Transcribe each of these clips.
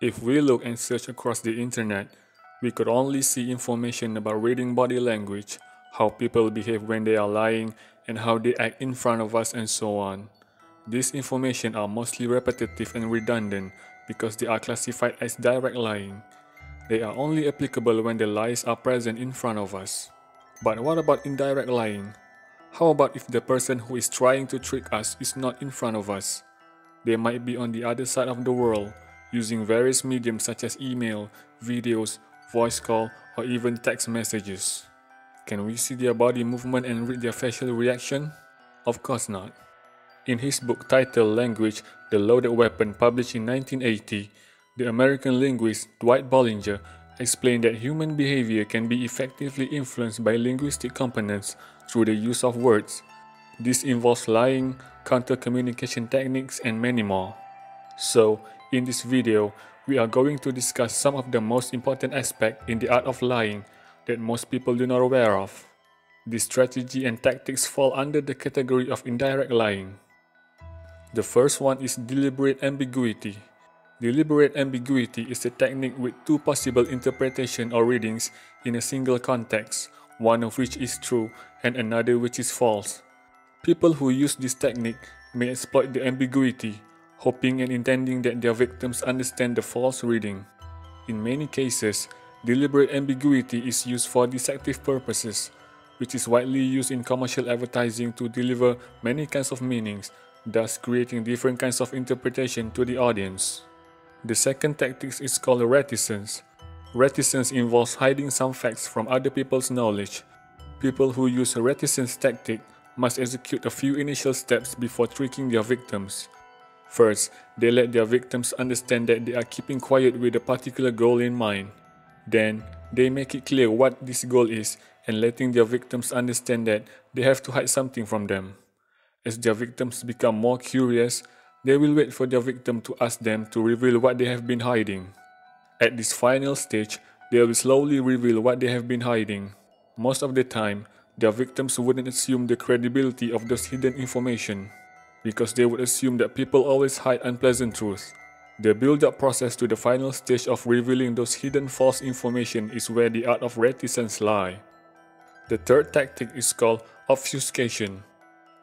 If we look and search across the internet, we could only see information about reading body language, how people behave when they are lying, and how they act in front of us, and so on. These information are mostly repetitive and redundant because they are classified as direct lying. They are only applicable when the lies are present in front of us. But what about indirect lying? How about if the person who is trying to trick us is not in front of us? They might be on the other side of the world, using various mediums such as email, videos, voice call, or even text messages. Can we see their body movement and read their facial reaction? Of course not. In his book titled Language, the Loaded Weapon, published in 1980, the American linguist Dwight Bollinger explained that human behavior can be effectively influenced by linguistic components through the use of words. This involves lying, counter-communication techniques, and many more. So, in this video, we are going to discuss some of the most important aspects in the art of lying that most people do not aware of. This strategy and tactics fall under the category of indirect lying. The first one is deliberate ambiguity. Deliberate ambiguity is a technique with two possible interpretations or readings in a single context, one of which is true and another which is false. People who use this technique may exploit the ambiguity, hoping and intending that their victims understand the false reading. In many cases, deliberate ambiguity is used for deceptive purposes, which is widely used in commercial advertising to deliver many kinds of meanings, thus creating different kinds of interpretation to the audience. The second tactic is called reticence. Reticence involves hiding some facts from other people's knowledge. People who use a reticence tactic must execute a few initial steps before tricking their victims. First, they let their victims understand that they are keeping quiet with a particular goal in mind. Then, they make it clear what this goal is and letting their victims understand that they have to hide something from them. As their victims become more curious, they will wait for their victim to ask them to reveal what they have been hiding. At this final stage, they will slowly reveal what they have been hiding. Most of the time, their victims wouldn't assume the credibility of those hidden information, because they would assume that people always hide unpleasant truths. The build-up process to the final stage of revealing those hidden false information is where the art of reticence lies. The third tactic is called obfuscation.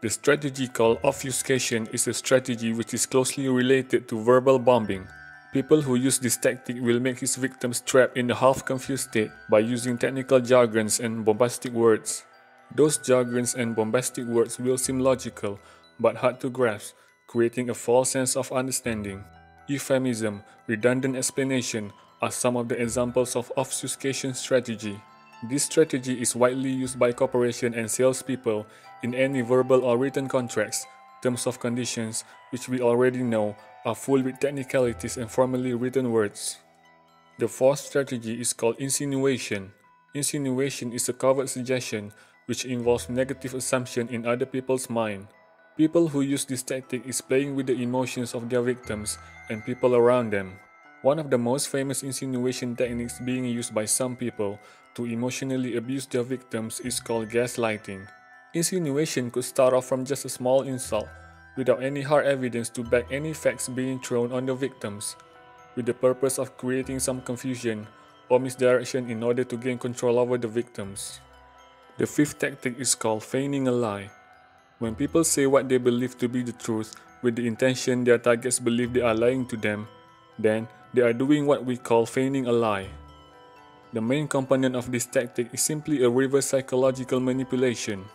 The strategy called obfuscation is a strategy which is closely related to verbal bombing. People who use this tactic will make his victims trapped in a half-confused state by using technical jargons and bombastic words. Those jargons and bombastic words will seem logical, but hard to grasp, creating a false sense of understanding. Euphemism, redundant explanation are some of the examples of obfuscation strategy. This strategy is widely used by corporations and salespeople in any verbal or written contracts. Terms of conditions, which we already know, are full with technicalities and formally written words. The fourth strategy is called insinuation. Insinuation is a covert suggestion which involves negative assumption in other people's mind. People who use this tactic is playing with the emotions of their victims and people around them. One of the most famous insinuation techniques being used by some people to emotionally abuse their victims is called gaslighting. Insinuation could start off from just a small insult, without any hard evidence to back any facts being thrown on the victims, with the purpose of creating some confusion or misdirection in order to gain control over the victims. The fifth tactic is called feigning a lie. When people say what they believe to be the truth with the intention their targets believe they are lying to them, then they are doing what we call feigning a lie. The main component of this tactic is simply a reverse psychological manipulation.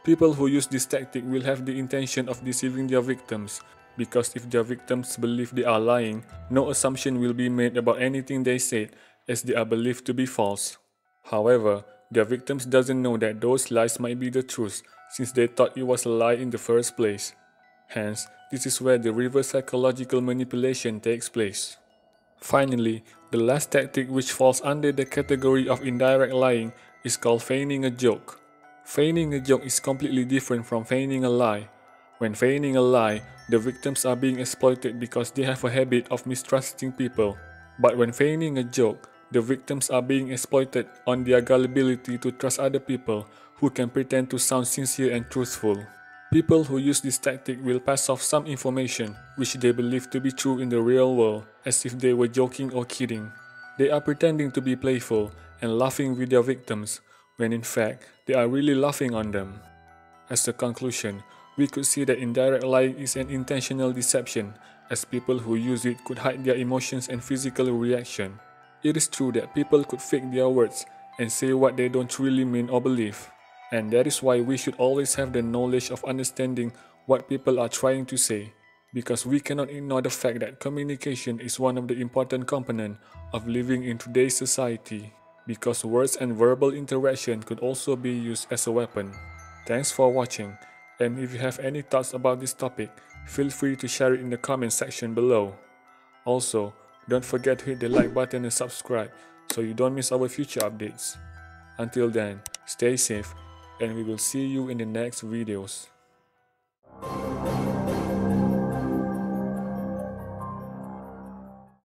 People who use this tactic will have the intention of deceiving their victims, because if their victims believe they are lying, no assumption will be made about anything they said, as they are believed to be false. However, their victims doesn't know that those lies might be the truth, since they thought it was a lie in the first place. Hence, this is where the reverse psychological manipulation takes place. Finally, the last tactic which falls under the category of indirect lying is called feigning a joke. Feigning a joke is completely different from feigning a lie. When feigning a lie, the victims are being exploited because they have a habit of mistrusting people. But when feigning a joke, the victims are being exploited on their gullibility to trust other people who can pretend to sound sincere and truthful. People who use this tactic will pass off some information which they believe to be true in the real world as if they were joking or kidding. They are pretending to be playful and laughing with their victims when in fact they are really laughing on them. As a conclusion, we could see that indirect lying is an intentional deception, as people who use it could hide their emotions and physical reaction. It is true that people could fake their words and say what they don't really mean or believe. And that is why we should always have the knowledge of understanding what people are trying to say, because we cannot ignore the fact that communication is one of the important components of living in today's society, because words and verbal interaction could also be used as a weapon. Thanks for watching, and if you have any thoughts about this topic, feel free to share it in the comment section below. Also, don't forget to hit the like button and subscribe so you don't miss our future updates. Until then, stay safe, and we will see you in the next videos.